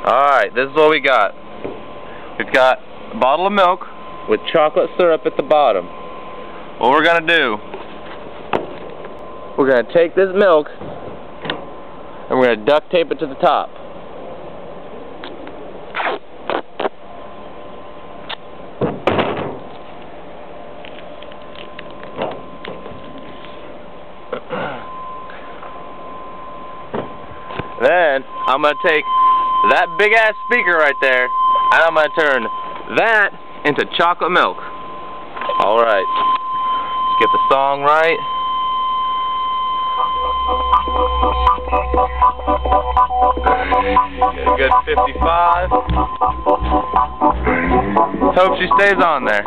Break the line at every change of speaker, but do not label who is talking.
Alright, this is what we got. We've got a bottle of milk with chocolate syrup at the bottom. What we're going to do, we're going to take this milk and we're going to duct tape it to the top. Then I'm going to take that big ass speaker right there and I'm going to turn that into chocolate milk. Alright, let's get the song right. Get a good 55. Hope she stays on there.